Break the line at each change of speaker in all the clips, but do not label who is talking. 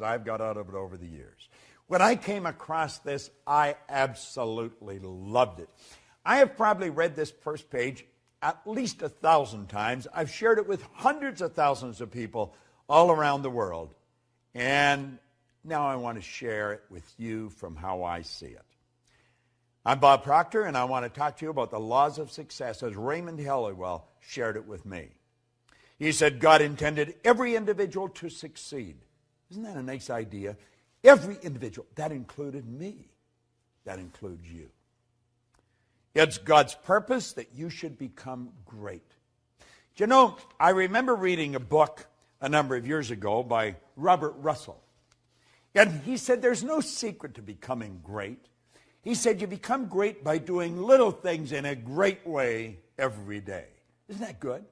I've got out of it over the years. When I came across this, I absolutely loved it. I have probably read this first page at least 1,000 times. I've shared it with hundreds of thousands of people all around the world. And now I want to share it with you from how I see it. I'm Bob Proctor, and I want to talk to you about the laws of success as Raymond Halliwell shared it with me. He said, God intended every individual to succeed. Isn't that a nice idea? Every individual. That included me. That includes you. It's God's purpose that you should become great. Do you know, I remember reading a book a number of years ago by Robert Russell. And he said there's no secret to becoming great. He said you become great by doing little things in a great way every day. Isn't that good?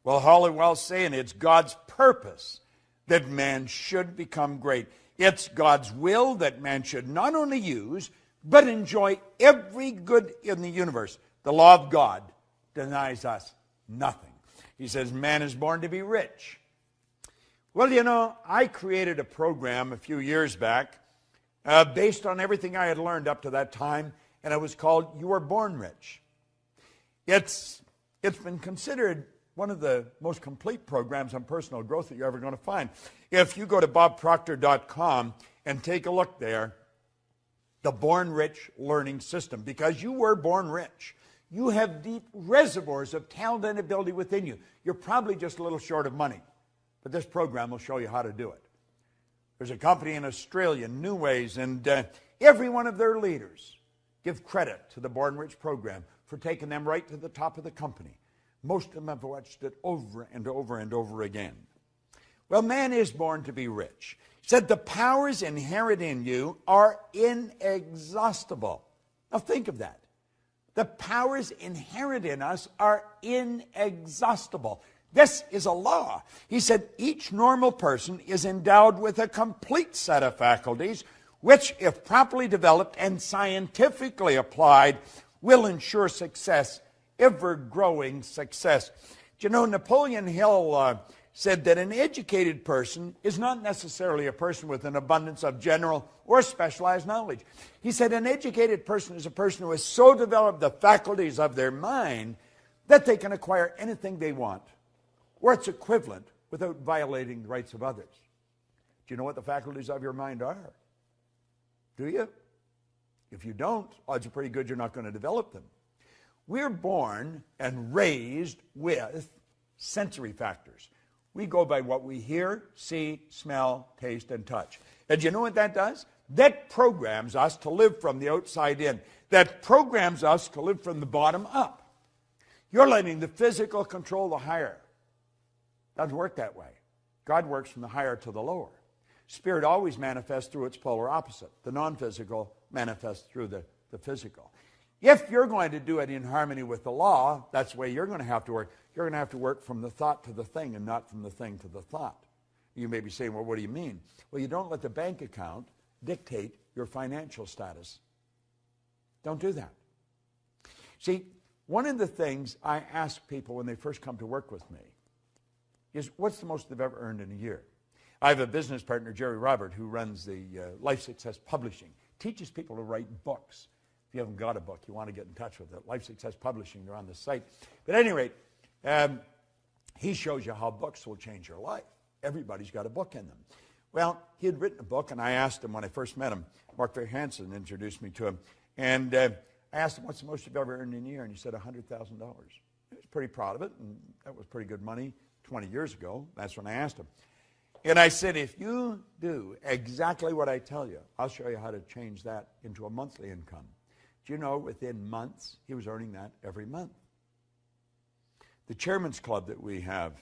Well, Halliwell's saying it's God's purpose that man should become great. It's God's will that man should not only use, but enjoy every good in the universe. The law of God denies us nothing. He says man is born to be rich. Well, you know, I created a program a few years back based on everything I had learned up to that time, and it was called You Were Born Rich. It's been considered one of the most complete programs on personal growth that you're ever going to find. If you go to bobproctor.com and take a look there, the Born Rich Learning System, because you were born rich. You have deep reservoirs of talent and ability within you. You're probably just a little short of money, but this program will show you how to do it. There's a company in Australia, New Ways, and every one of their leaders give credit to the Born Rich program for taking them right to the top of the company. Most of them have watched it over and over and over again. Well, man is born to be rich. He said the powers inherent in you are inexhaustible. Now think of that. The powers inherent in us are inexhaustible. This is a law. He said each normal person is endowed with a complete set of faculties, which, if properly developed and scientifically applied, will ensure success, ever-growing success. Do you know, Napoleon Hill said that an educated person is not necessarily a person with an abundance of general or specialized knowledge. He said an educated person is a person who has so developed the faculties of their mind that they can acquire anything they want, or its equivalent, without violating the rights of others. Do you know what the faculties of your mind are? Do you? If you don't, odds are pretty good you're not going to develop them. We're born and raised with sensory factors. We go by what we hear, see, smell, taste, and touch. And do you know what that does? That programs us to live from the outside in. That programs us to live from the bottom up. You're letting the physical control the higher. Doesn't work that way. God works from the higher to the lower. Spirit always manifests through its polar opposite. The non-physical manifests through the physical. If you're going to do it in harmony with the law, that's the way you're going to have to work. You're going to have to work from the thought to the thing and not from the thing to the thought. You may be saying, well, what do you mean? Well, you don't let the bank account dictate your financial status. Don't do that. See, one of the things I ask people when they first come to work with me is, what's the most they've ever earned in a year? I have a business partner, Jerry Robert, who runs the Life Success Publishing, teaches people to write books. If you haven't got a book, you want to get in touch with it. Life Success Publishing, they're on the site. But at any rate, he shows you how books will change your life. Everybody's got a book in them. Well, he had written a book, and I asked him when I first met him, Mark Hansen introduced me to him, and I asked him, what's the most you've ever earned in a year? And he said $100,000. He was pretty proud of it, and that was pretty good money 20 years ago. That's when I asked him. And I said, if you do exactly what I tell you, I'll show you how to change that into a monthly income. Do you know, within months, he was earning that every month. The Chairman's Club that we have,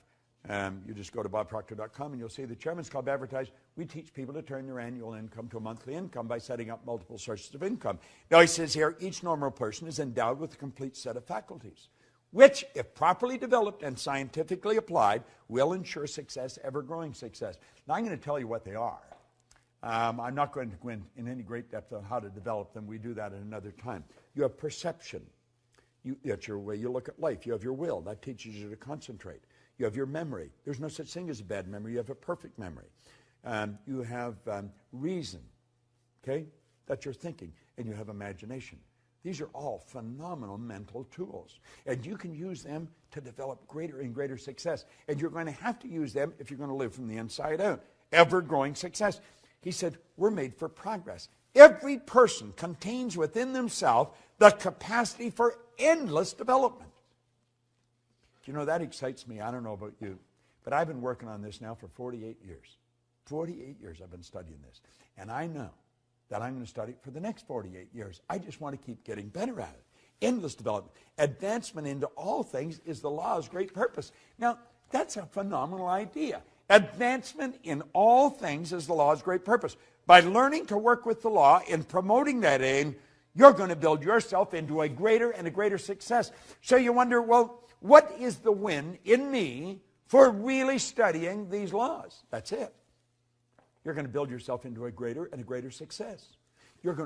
you just go to bobproctor.com and you'll see the Chairman's Club advertised. We teach people to turn their annual income to a monthly income by setting up multiple sources of income. Now he says here, each normal person is endowed with a complete set of faculties, which, if properly developed and scientifically applied, will ensure success, ever-growing success. Now I'm going to tell you what they are. I'm not going to go in any great depth on how to develop them. We do that at another time. You have perception. That's your way you look at life. You have your will. That teaches you to concentrate. You have your memory. There's no such thing as a bad memory. You have a perfect memory. You have reason, okay? That's your thinking. And you have imagination. These are all phenomenal mental tools. And you can use them to develop greater and greater success. And you're going to have to use them if you're going to live from the inside out. Ever-growing success. He said, we're made for progress. Every person contains within themselves the capacity for endless development. You know, that excites me. I don't know about you, but I've been working on this now for 48 years. 48 years I've been studying this. And I know that I'm going to study it for the next 48 years. I just want to keep getting better at it. Endless development. Advancement into all things is the law's great purpose. Now, that's a phenomenal idea. Advancement in all things is the law's great purpose. By learning to work with the law and promoting that aim, you're going to build yourself into a greater and a greater success. So you wonder, well, what is the win in me for really studying these laws? That's it. You're going to build yourself into a greater and a greater success. You're going